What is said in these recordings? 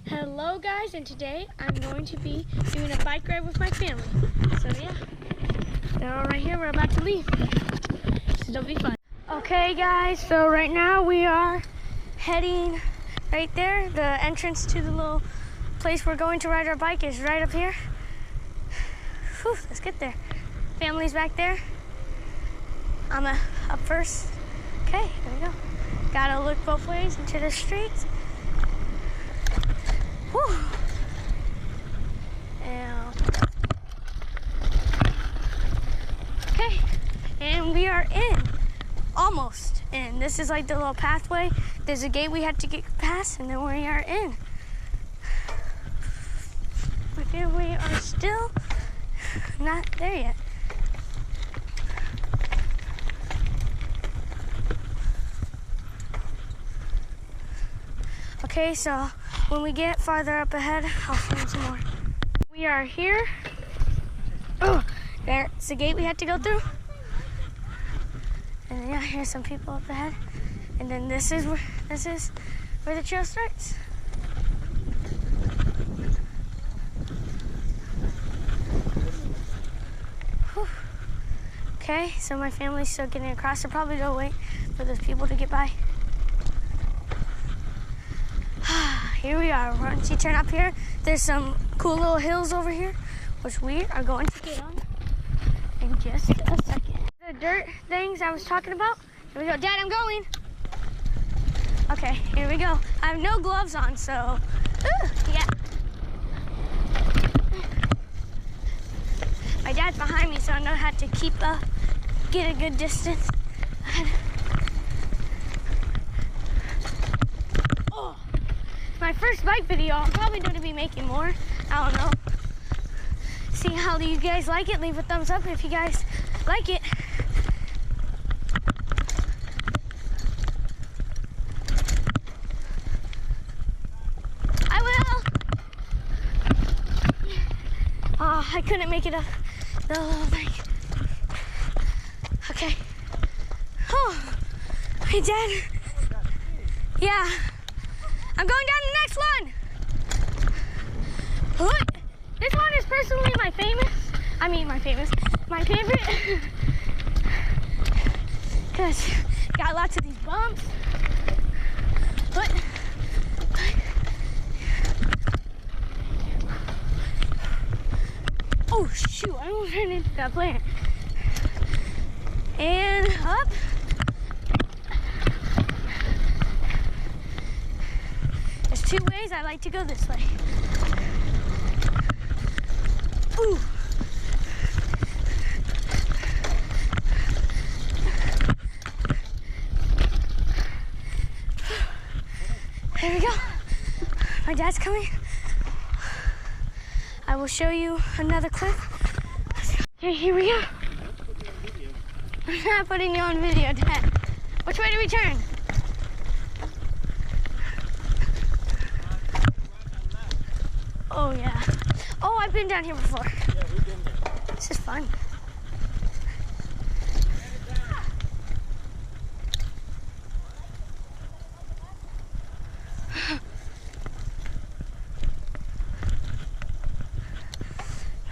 Hello guys, and today I'm going to be doing a bike ride with my family. So yeah, they're all right here. We're about to leave. So it'll be fun. Okay guys, so right now we are heading right there. The entrance to the little place we're going to ride our bike is right up here. Whew, let's get there. Family's back there. I'm up first. Okay, here we go. Gotta look both ways into the streets. Whew. Okay, and we are in, almost in. This is like the little pathway. There's a gate we had to get past, and then we are in. My family are still not there yet. Okay, so when we get farther up ahead, I'll film some more. We are here. Oh, there's the gate we had to go through. And yeah, here's some people up ahead. And then this is where the trail starts. Whew. Okay, so my family's still getting across. They're probably gonna wait for those people to get by. Here we are. Once you turn up here, there's some cool little hills over here, which we are going to get on in just a second. The dirt things I was talking about. Here we go. Dad, I'm going. Okay, here we go. I have no gloves on, so yeah. My dad's behind me, so I know how to get a good distance. My first bike video. I'm probably going to be making more. I don't know. See how you guys like it. Leave a thumbs up if you guys like it. I will. Oh, I couldn't make it up the whole thing. Okay. Oh, hey, Dad. Yeah. I'm going down the next one. Look, this one is personally my favorite. Because got lots of these bumps. But oh shoot, I almost ran into that plant. And up. Two ways. I like to go this way. Ooh. There we go. My dad's coming. I will show you another clip. Okay, here we go. I'm not putting you on video, Dad. Which way do we turn? Oh yeah. Oh, I've been down here before. Yeah, we've been there. This is fun.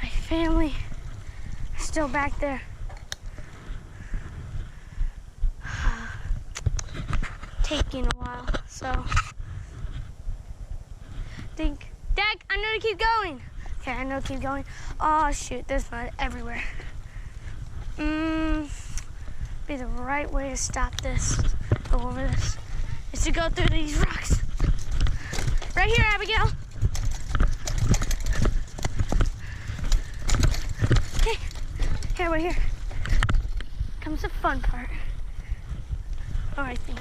My family are still back there. Taking a while, so think. Dad, I know to keep going. Okay, I know to keep going. Oh shoot, there's mud everywhere. Be the right way to stop this, go over this, is to go through these rocks. Right here, Abigail. Okay, here, we're here. Comes the fun part. Oh, I think.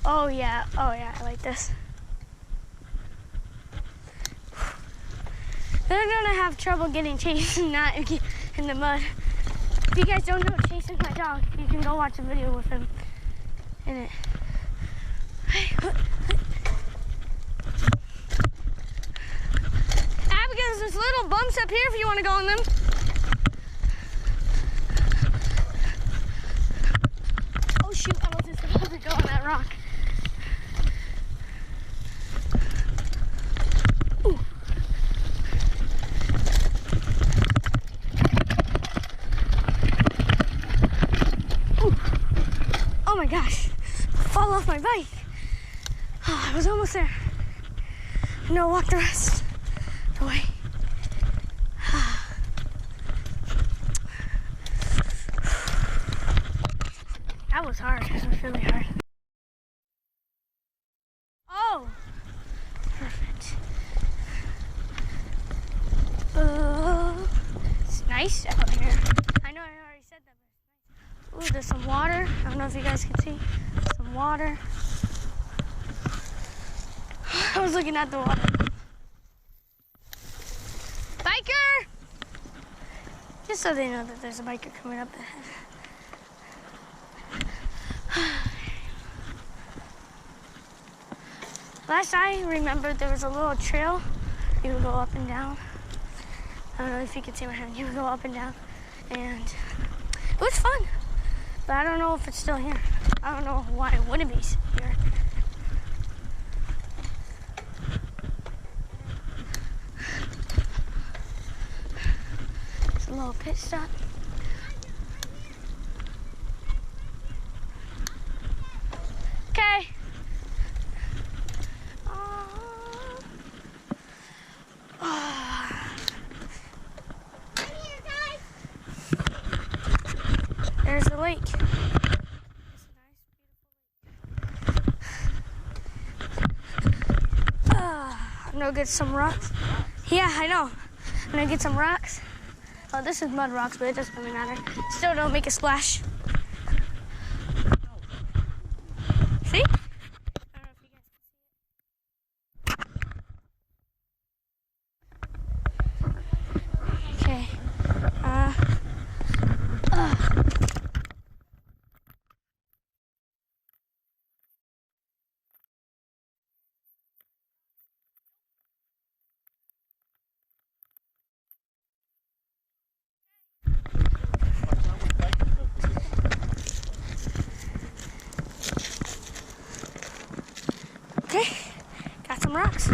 Oh yeah, I like this. They're gonna have trouble getting Chase not in the mud. If you guys don't know Chase is my dog, you can go watch a video with him in it. Abigail, there's little bumps up here if you want to go on them. Oh shoot, I wasn't supposed to go on that rock. Oh my gosh, fall off my bike. Oh, I was almost there. No, walk the rest of the way. That was hard. That was really hard. Oh, perfect. It's nice out here. I know I already said that, but it's nice. Ooh, there's some water. I don't know if you guys can see. Some water. I was looking at the water. Biker! Just so they know that there's a biker coming up ahead. Last I remembered, there was a little trail. You would go up and down. I don't know if you can see my hand. You would go up and down. And it was fun. But I don't know if it's still here. I don't know why it wouldn't be here. It's a little pit stop. Okay. There's the lake. It's a nice, beautiful lake. I'm gonna get some rocks. Yeah, I know. I'm gonna get some rocks. Oh, this is mud rocks, but it doesn't really matter. Still don't make a splash. See? I don't know if you guys can see it. Okay. Okay, got some rocks.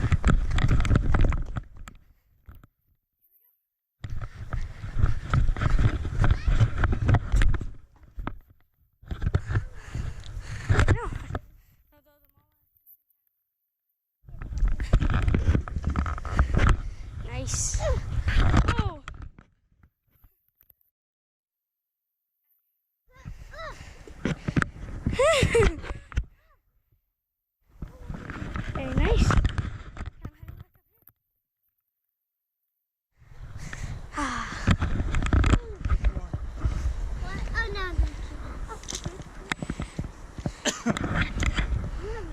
Nice. Oh. Very nice.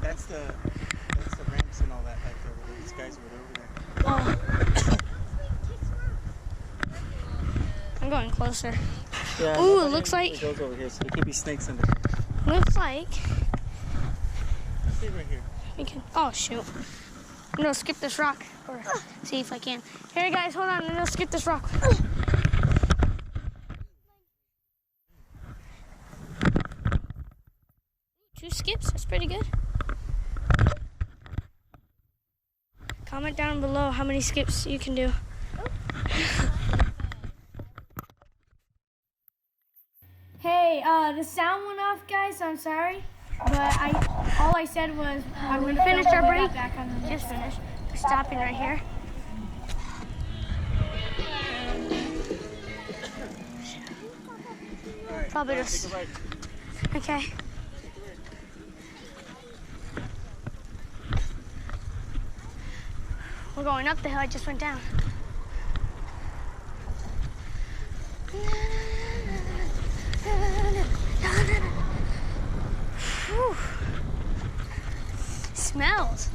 That's the ramps and all that back there where these guys were over there. Oh. I'm going closer. Yeah, ooh, it looks like. It goes over here, so there could be snakes under here. Looks like. See right here. We can. Oh shoot! I'm gonna skip this rock or see if I can. Here, guys, hold on. I'm gonna skip this rock. 2 skips. That's pretty good. Comment down below how many skips you can do. Hey, the sound went off, guys. So I'm sorry, but all I said was I'm gonna finish our break. Just finished. We're stopping right here. Probably just. Okay. We're going up the hill. I just went down. Whew. Smells.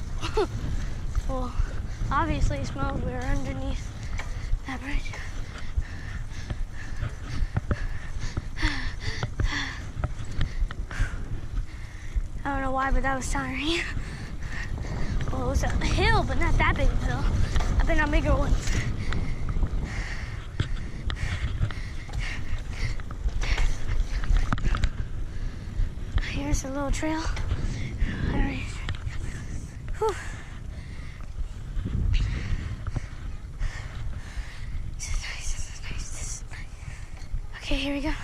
Well, obviously it smells. We're underneath that bridge. I don't know why, but that was tiring. Well, it was a hill, but not that big of a hill. I've been on bigger ones. Here's a little trail. All right. Whew. This is nice, this is nice, this is nice. Okay, here we go.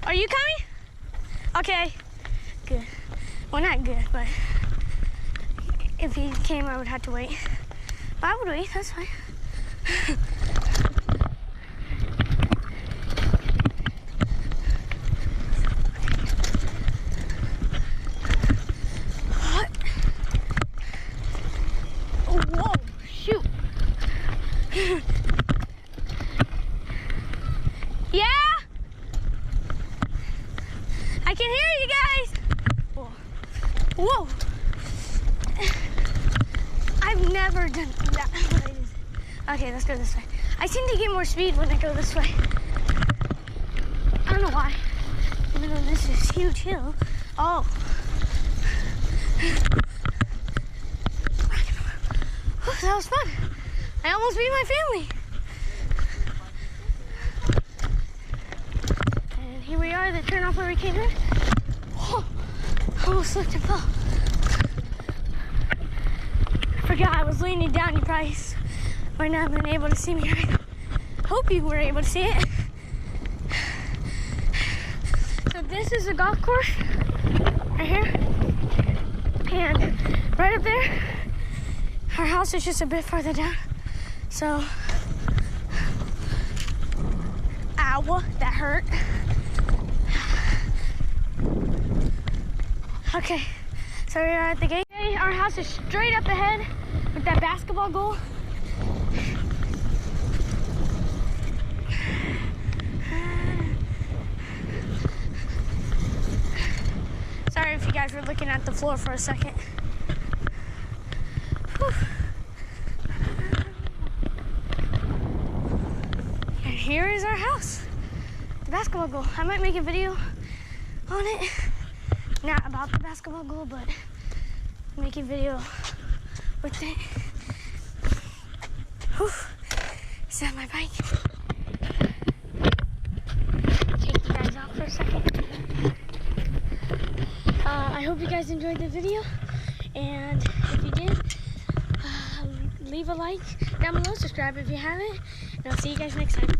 Are you coming? Okay, good. Well, not good, but if he came, I would have to wait. But I would wait, that's fine. What? Oh, whoa, shoot. Yeah? I can hear you guys. Whoa. Whoa. I've never done that. Okay, let's go this way. I seem to get more speed when I go this way. I don't know why. Even though this is huge hill. Oh. Whew, that was fun. I almost beat my family. And here we are, the turnoff where we came in. Whoa, almost slipped and fell. Forgot I was leaning down. You probably might not have been able to see me. Hope you were able to see it. So this is a golf course right here, and right up there, our house is just a bit farther down. So, ow, that hurt. Okay, so we're at the gate. Our house is straight up ahead with that basketball goal. Sorry if you guys were looking at the floor for a second. Whew. And here is our house, the basketball goal. I might make a video on it, not about the basketball goal, but make a video with it. Whew. Is that my bike? Take you guys out for a second. I hope you guys enjoyed the video, and if you did, leave a like down below, subscribe if you haven't, and I'll see you guys next time.